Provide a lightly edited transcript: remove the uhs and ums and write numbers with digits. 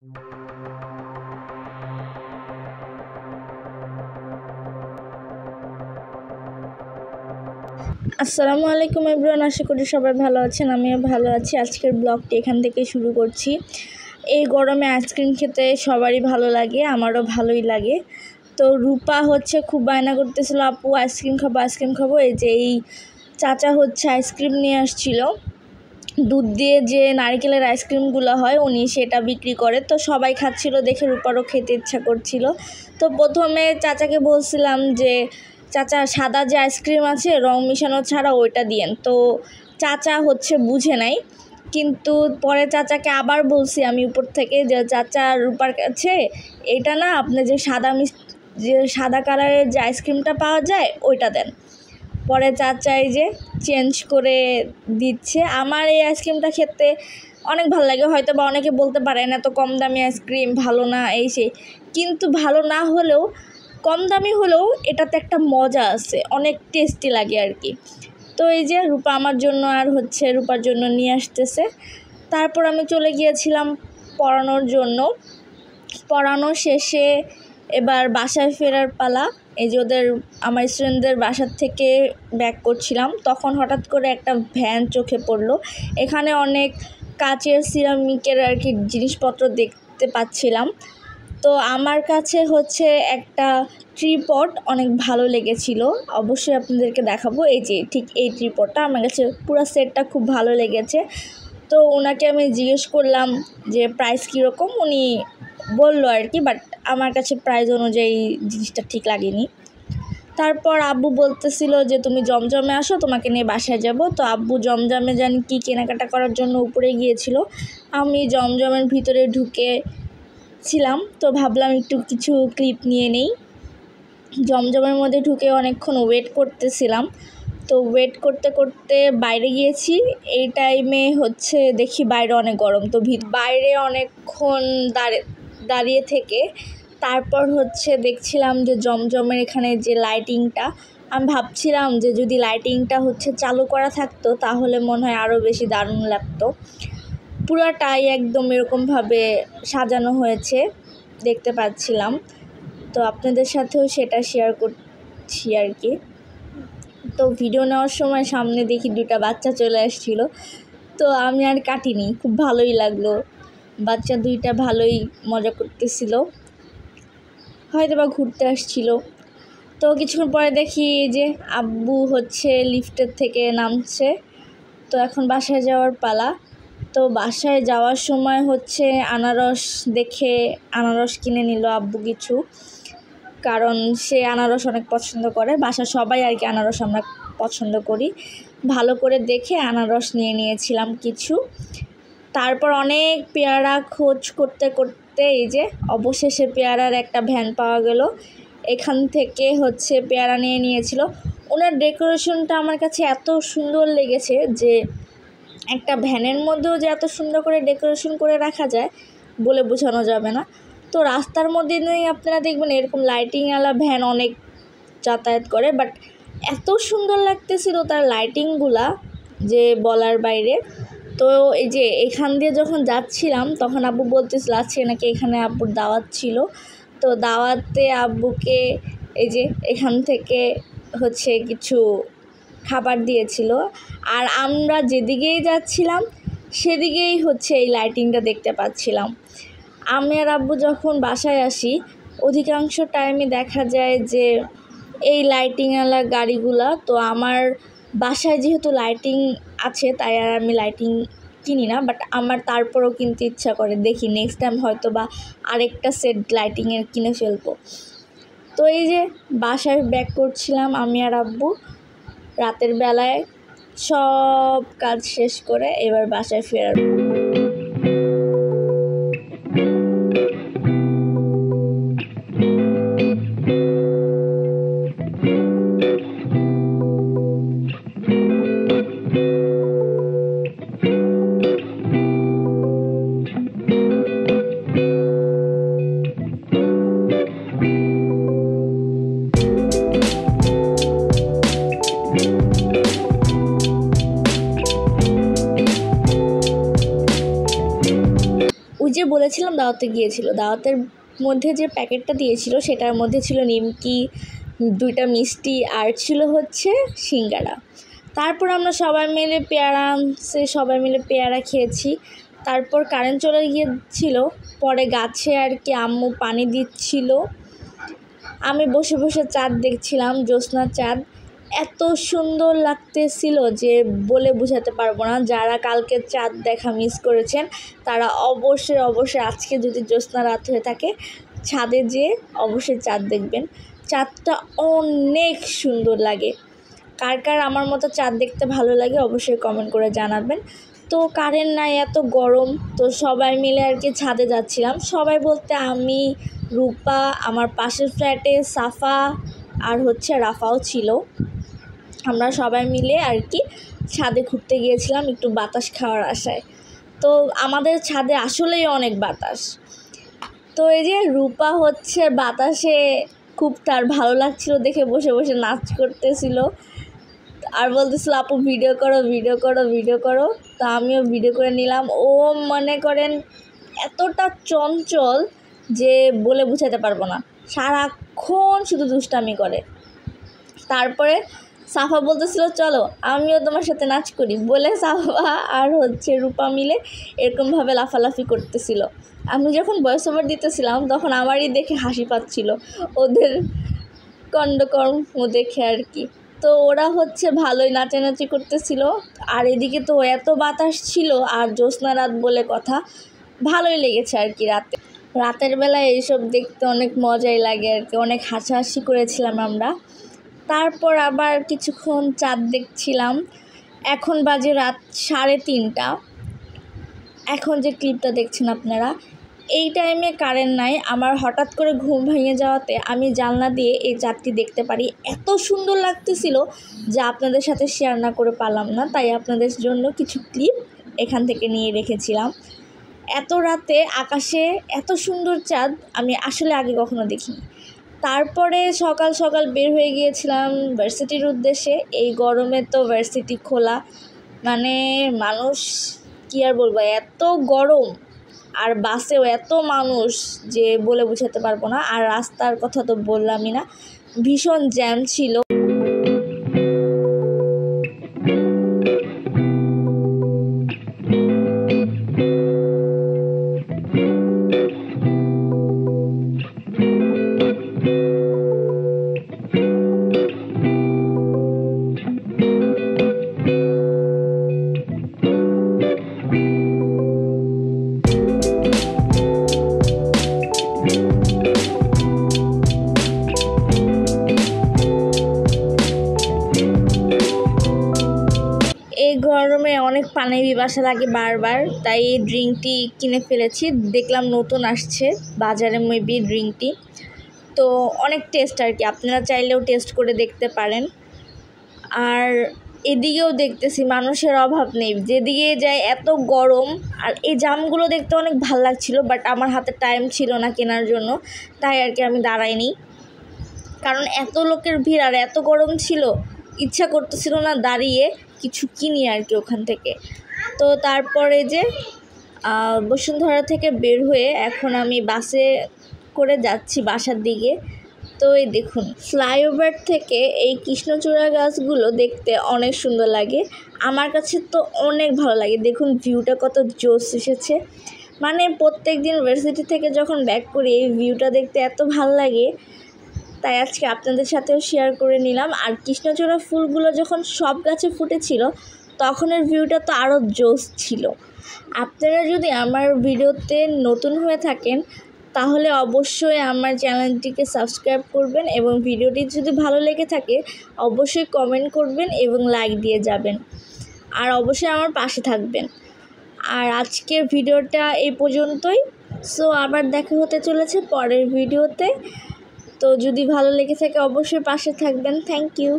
আসসালামু আলাইকুম এভরিওয়ান, আশা করি সবাই ভালো আছেন। আমিও ভালো আছি। আজকের ব্লগটি এখান থেকে শুরু করছি। এই গরমে আইসক্রিম খেতে সবারই ভালো লাগে, আমারও ভালোই লাগে। তো রূপা খুব বায়না করতেছিল, আপু আইসক্রিম খাবো। এই যে এই চাচা আইসক্রিম নিয়ে আসছিল, দুধ দিয়ে যে নারকেলের আইসক্রিমগুলো হয় উনি সেটা বিক্রি করে। তো সবাই খাচ্ছিল দেখে রূপারও খেতে ইচ্ছা করছিল। তো প্রথমে চাচাকে বলছিলাম যে চাচা সাদা যে আইসক্রিম আছে রং মিশানো ছাড়া ওইটা দিয়েন। তো চাচা বুঝে নাই, কিন্তু পরে চাচাকে আবার বলছি আমি উপর থেকে যে চাচা রূপার কাছে এটা না, আপনি যে সাদা কালারের যে আইসক্রিমটা পাওয়া যায় ওইটা দেন। পরে চাচা এই যে চেঞ্জ করে দিচ্ছে। আমার এই আইসক্রিমটা খেতে অনেক ভালো লাগে, হয়তো বা অনেকে বলতে পারেন এত কম দামি আইসক্রিম ভালো না এই সেই, কিন্তু ভালো না হলেও কম দামি হলেও এটাতে একটা মজা আছে, অনেক টেস্টি লাগে আর কি। তো এই যে রূপা আমার জন্য আর রূপার জন্য নিয়ে আসতেছে। তারপর আমি চলে গিয়েছিলাম পড়ানোর জন্য। পড়ানো শেষে এবার বাসায় ফেরার পালা। এই যে আমার স্টুডেন্টদের বাসার থেকে ব্যাক করছিলাম, তখন হঠাৎ করে একটা ভ্যান চোখে পড়লো। এখানে অনেক কাচের সিরামিকের আর কি জিনিসপত্র দেখতে পাচ্ছিলাম। তো আমার কাছে একটা ট্রিপড অনেক ভালো লেগেছিল, অবশ্যই আপনাদেরকে দেখাবো। এই যে ঠিক এই ট্রিপডটা আমার কাছে পুরো সেটটা খুব ভালো লেগেছে। তো ওনাকে আমি জিজ্ঞেস করলাম যে প্রাইস কীরকম, উনি বললো আর কি, বাট আমার কাছে প্রাইস অনুযায়ী জিনিসটা ঠিক লাগেনি। তারপর আব্বু বলতেছিল যে তুমি জমজমে আসো, তোমাকে নিয়ে বাসায় যাব। তো আব্বু জমজমে জানি কি কেনাকাটা করার জন্য উপরে গিয়েছিল, আমি জমজমের ভিতরে ঢুকেছিলাম। তো ভাবলাম একটু কিছু ক্লিপ নিয়ে নেই। জমজমের মধ্যে ঢুকে অনেকক্ষণ ওয়েট করতেছিলাম। তো ওয়েট করতে করতে বাইরে গিয়েছি। এই টাইমে দেখি বাইরে অনেক গরম। তো বাইরে অনেকক্ষণ দাঁড়িয়ে থেকে তারপর দেখছিলাম যে জমজমের এখানে যে লাইটিংটা, আমি ভাবছিলাম যে যদি লাইটিংটা চালু করা থাকতো তাহলে মনে হয় আরও বেশি দারুণ লাগতো। পুরাটাই একদম এরকমভাবে সাজানো হয়েছে দেখতে পাচ্ছিলাম। তো আপনাদের সাথেও সেটা শেয়ার করছি আর কি। তো ভিডিও নেওয়ার সময় সামনে দেখি দুটা বাচ্চা চলে আসছিল, তো আমি আর কাটিনি, খুব ভালোই লাগলো। বাচ্চা দুইটা ভালোই মজা করতেছিল, হয়তো বা ঘুরতে আসছিল। তো কিছুক্ষণ পরে দেখি যে আব্বু লিফটের থেকে নামছে। তো এখন বাসায় যাওয়ার পালা। তো বাসায় যাওয়ার সময় আনারস দেখে আনারস কিনে নিল আব্বু কিছু, কারণ সে আনারস অনেক পছন্দ করে। বাসার সবাই আর কি আনারস আমরা পছন্দ করি। ভালো করে দেখে আনারস নিয়েছিলাম কিছু। তারপর অনেক পেয়ারা খোঁজ করতে করতে এই যে অবশেষে পেয়ারার একটা ভ্যান পাওয়া গেল। এখান থেকে পেয়ারা নিয়েছিল। ওনার ডেকোরেশনটা আমার কাছে এত সুন্দর লেগেছে যে একটা ভ্যানের মধ্যেও যে এত সুন্দর করে ডেকোরেশন করে রাখা যায় বলে বোঝানো যাবে না। তো রাস্তার মধ্যে নেই আপনারা দেখবেন এরকম লাইটিংওয়ালা ভ্যান অনেক যাতায়াত করে, বাট এত সুন্দর লাগতেছিল তার লাইটিংগুলা যে বলার বাইরে। তো এই যে এখান দিয়ে যখন যাচ্ছিলাম তখন আব্বু বলতেছিল আজকে নাকি এখানে আব্বুর দাওয়াত ছিল। তো দাওয়াতে আব্বুকে এই যে এখান থেকে কিছু খাবার দিয়েছিল। আর আমরা যেদিকেই যাচ্ছিলাম সেদিকেই এই লাইটিংটা দেখতে পাচ্ছিলাম। আমি আর আব্বু যখন বাসায় আসি অধিকাংশ টাইমে দেখা যায় যে এই লাইটিংওয়ালা গাড়িগুলা। তো আমার বাসায় যেহেতু লাইটিং আছে তাই আর আমি লাইটিং কিনি না, বাট আমার তারপরও কিনতে ইচ্ছা করে। দেখি নেক্সট টাইম হয়তো বা আরেকটা সেট লাইটিংয়ের কিনে ফেলবো। তো এই যে বাসায় ব্যাক করছিলাম আমি আর আব্বু রাতের বেলায়, সব কাজ শেষ করে এবার বাসায় ফেরার। দাওয়াতে গিয়েছিল। দাওয়াতের মধ্যে যে প্যাকেটটা দিয়েছিল সেটার মধ্যে ছিল নিমকি, 2টা মিষ্টি আর ছিল হচ্ছে সিঙ্গারা। তারপর আমরা সবাই মিলে পেয়ারা খেয়েছি। তারপর কারেন্ট চলে গিয়েছিল, পরে গাছে আর কি আম্মু পানি দিচ্ছিল। আমি বসে বসে চাঁদ দেখছিলাম, জ্যোৎস্নার চাঁদ। এত সুন্দর লাগতেছিল যে বলে বোঝাতে পারবো না। যারা কালকে চাঁদ দেখা মিস করেছেন তারা অবশ্যই আজকে যদি জ্যোৎস্না রাত হয়ে থাকে ছাদে যেয়ে অবশ্যই চাঁদ দেখবেন। চাঁদটা অনেক সুন্দর লাগে। কার কার আমার মতো চাঁদ দেখতে ভালো লাগে অবশ্যই কমেন্ট করে জানাবেন। তো কারেন্ট নাই, এত গরম, তো সবাই মিলে আর কি ছাদে যাচ্ছিলাম। সবাই বলতে আমি, রূপা, আমার পাশের ফ্ল্যাটে সাফা আর হচ্ছে রাফাও ছিল। আমরা সবাই মিলে আর কি ছাদে ঘুরতে গিয়েছিলাম একটু বাতাস খাওয়ার আশায়। তো আমাদের ছাদে আসলেই অনেক বাতাস। তো এই যে রূপা হচ্ছে বাতাসে খুব তার ভালো লাগছিল দেখে বসে বসে নাচ করতেছিল আর বলতেছিল আপু ভিডিও করো। তো আমিও ভিডিও করে নিলাম। ও মনে করেন এতটা চঞ্চল যে বলে বোঝাতে পারবো না, সারাক্ষণ শুধু দুষ্টামি করে। তারপরে সাফা বলতেছিল চলো আমিও তোমার সাথে নাচ করি বলে সাফা আর হচ্ছে রূপা মিলে এরকমভাবে লাফালাফি করতেছিল। আমি যখন ভয়েস ওভার দিতেছিলাম তখন আমারই দেখে হাসি পাচ্ছিল, ওদের কাণ্ডকর্ম দেখে আর কি। তো ওরা হচ্ছে ভালোই নাচানাচি করতেছিল। আর এদিকে তো এত বাতাস ছিল আর জ্যোৎস্না রাত বলে কথা, ভালোই লেগেছে আর কি। রাতের বেলায় এইসব দেখতে অনেক মজাই লাগে আর কি। অনেক হাসাহাসি করেছিলাম আমরা। তারপর আবার কিছুক্ষণ চাঁদ দেখছিলাম। এখন বাজে রাত 3:30। এখন যে ক্লিপটা দেখছেন আপনারা, এই টাইমে কারেন্ট নাই। আমার হঠাৎ করে ঘুম ভেঙে যাওয়াতে আমি জানলা দিয়ে এই চাঁদটি দেখতে পারি। এত সুন্দর লাগতেছিল যা আপনাদের সাথে শেয়ার না করে পারলাম না, তাই আপনাদের জন্য কিছু ক্লিপ এখান থেকে নিয়ে রেখেছিলাম। এত রাতে আকাশে এত সুন্দর চাঁদ আমি আসলে আগে কখনো দেখিনি। তারপরে সকাল সকাল বের হয়ে গিয়েছিলাম ভার্সিটির উদ্দেশ্যে। এই গরমে তো ভার্সিটি খোলা, মানে মানুষ কি আর বলবো, এত গরম আর বাসেও এত মানুষ যে বলে বোঝাতে পারবো না। আর রাস্তার কথা তো বললামই না, ভীষণ জ্যাম ছিল। এই গরমে অনেক পানি পিপাসা লাগে বারবার, তাই এই ড্রিঙ্কটি কিনে ফেলেছি। দেখলাম নতুন আসছে বাজারে মেবি ড্রিঙ্কটি, তো অনেক টেস্ট আর কি। আপনারা চাইলেও টেস্ট করে দেখতে পারেন। আর এদিকেও দেখতেছি মানুষের অভাব নেই, যেদিকে যাই এত গরম। আর এই জামগুলো দেখতে অনেক ভালো লাগছিল, বাট আমার হাতে টাইম ছিল না কেনার জন্য, তাই আর কি আমি দাঁড়াইনি। কারণ এত লোকের ভিড় আর এত গরম ছিল, ইচ্ছা করতেছিল না দাঁড়িয়ে কিছু কিনি আর কি ওখান থেকে। তো তারপরে যে বসুন্ধরা থেকে বের হয়ে এখন আমি বাসে করে যাচ্ছি বাসার দিকে। তো এই দেখুন ফ্লাইওভার থেকে এই কৃষ্ণচূড়া গাছগুলো দেখতে অনেক সুন্দর লাগে, আমার কাছে তো অনেক ভালো লাগে। দেখুন ভিউটা কত জোস এসেছে, মানে প্রত্যেক দিন ভার্সিটি থেকে যখন ব্যাক করি এই ভিউটা দেখতে এত ভালো লাগে, তাই আজকে আপনাদের সাথেও শেয়ার করে নিলাম। আর কৃষ্ণচূড়া ফুলগুলো যখন সব গাছে ফুটেছিল তখনের ভিউটা তো আরও জোস ছিল। আপনারা যদি আমার ভিডিওতে নতুন হয়ে থাকেন তাহলে অবশ্যই আমার চ্যানেলটিকে সাবস্ক্রাইব করবেন এবং ভিডিওটি যদি ভালো লেগে থাকে অবশ্যই কমেন্ট করবেন এবং লাইক দিয়ে যাবেন। আর অবশ্যই আমার পাশে থাকবেন। আর আজকের ভিডিওটা এই পর্যন্তই। সো আবার দেখা হতে চলেছে পরের ভিডিওতে। তো যদি ভালো লেগে থাকে অবশ্যই পাশে থাকবেন। Thank you.